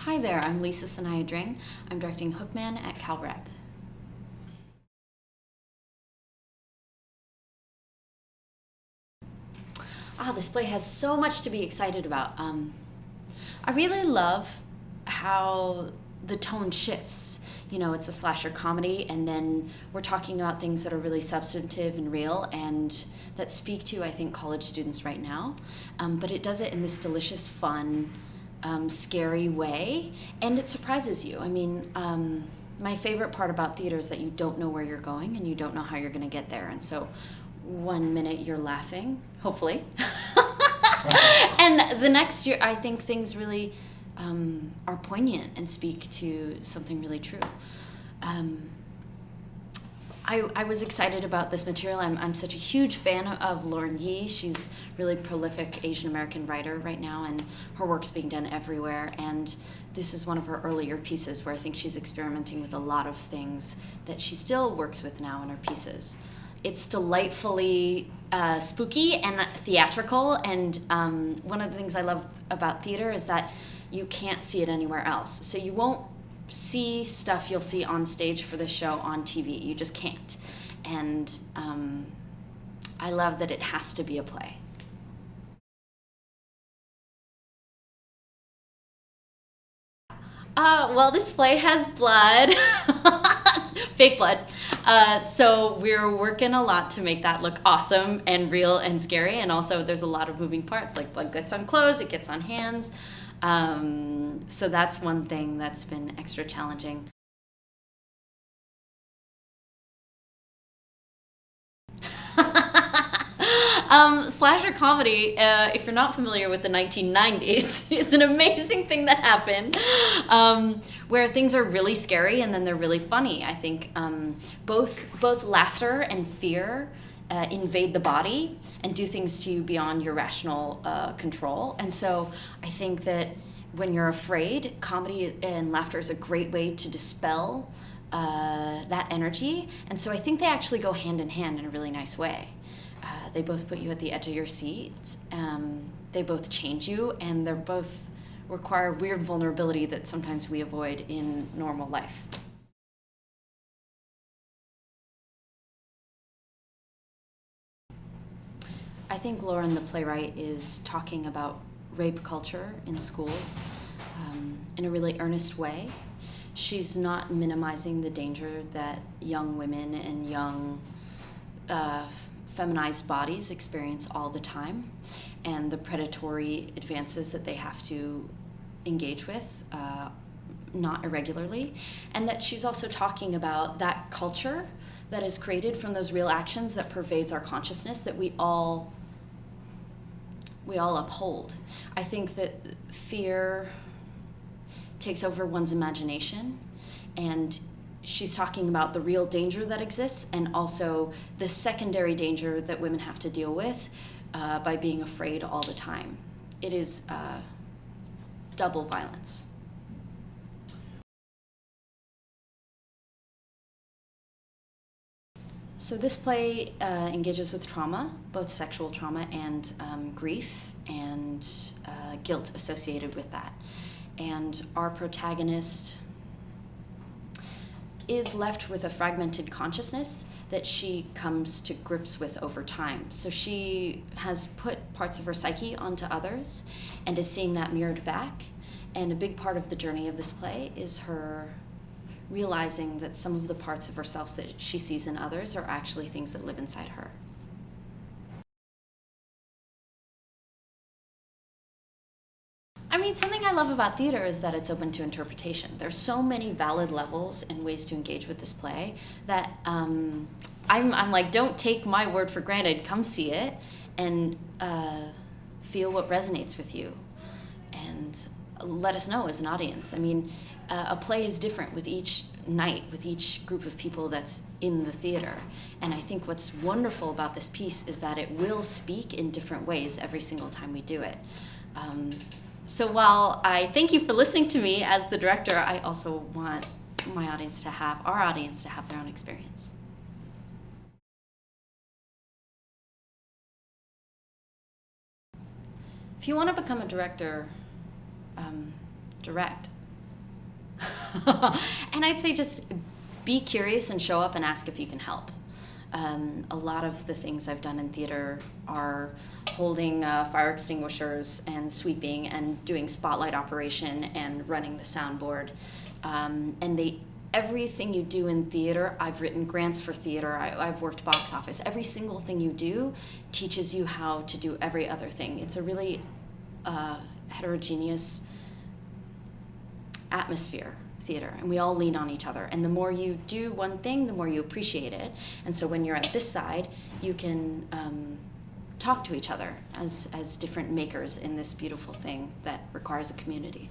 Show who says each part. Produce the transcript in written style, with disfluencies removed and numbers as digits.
Speaker 1: Hi there, I'm Lisa Sanaye Dring. I'm directing Hookman at CalRep. This play has so much to be excited about. I really love how the tone shifts. You know, it's a slasher comedy, and then we're talking about things that are really substantive and real and that speak to, I think, college students right now. But it does it in this delicious, fun, scary way, and it surprises you. I mean, my favorite part about theater is that you don't know where you're going and you don't know how you're going to get there. And so one minute you're laughing, hopefully, and the next year I think things really are poignant and speak to something really true. I was excited about this material. I'm such a huge fan of Lauren Yee. She's a really prolific Asian American writer right now, and her work's being done everywhere. And this is one of her earlier pieces where I think she's experimenting with a lot of things that she still works with now in her pieces. It's delightfully spooky and theatrical, and one of the things I love about theater is that you can't see it anywhere else. So you won't see stuff you'll see on stage for the show on TV. You just can't. And I love that it has to be a play. Well, this play has blood. Fake blood. So we're working a lot to make that look awesome and real and scary. And also there's a lot of moving parts, like blood gets on clothes, it gets on hands. So that's one thing that's been extra challenging. Slasher comedy, if you're not familiar with the 1990s, it's an amazing thing that happened, where things are really scary and then they're really funny. I think both laughter and fear invade the body and do things to you beyond your rational control. And so I think that when you're afraid, comedy and laughter is a great way to dispel that energy. And so I think they actually go hand in hand in a really nice way. They both put you at the edge of your seat. They both change you, and they're both require weird vulnerability that sometimes we avoid in normal life. I think Lauren, the playwright, is talking about rape culture in schools in a really earnest way. She's not minimizing the danger that young women and young feminized bodies experience all the time, and the predatory advances that they have to engage with, not irregularly, and that she's also talking about that culture that is created from those real actions that pervades our consciousness that we all uphold. I think that fear takes over one's imagination, and she's talking about the real danger that exists and also the secondary danger that women have to deal with by being afraid all the time. It is double violence. So this play engages with trauma, both sexual trauma and grief and guilt associated with that. And our protagonist is left with a fragmented consciousness that she comes to grips with over time. So she has put parts of her psyche onto others and is seeing that mirrored back. And a big part of the journey of this play is her realizing that some of the parts of herself that she sees in others are actually things that live inside her. I mean, something I love about theater is that it's open to interpretation. There's so many valid levels and ways to engage with this play that I'm like, don't take my word for granted. Come see it and feel what resonates with you, and let us know as an audience. I mean, a play is different with each night, with each group of people that's in the theater. And I think what's wonderful about this piece is that it will speak in different ways every single time we do it. So while I thank you for listening to me as the director, I also want our audience to have their own experience. If you want to become a director, direct. And I'd say just be curious and show up and ask if you can help. A lot of the things I've done in theater are holding fire extinguishers and sweeping and doing spotlight operation and running the soundboard. Everything you do in theater, I've written grants for theater, I've worked box office. Every single thing you do teaches you how to do every other thing. It's a really heterogeneous atmosphere, theater, and we all lean on each other. And the more you do one thing, the more you appreciate it. And so when you're at this side, you can talk to each other as different makers in this beautiful thing that requires a community.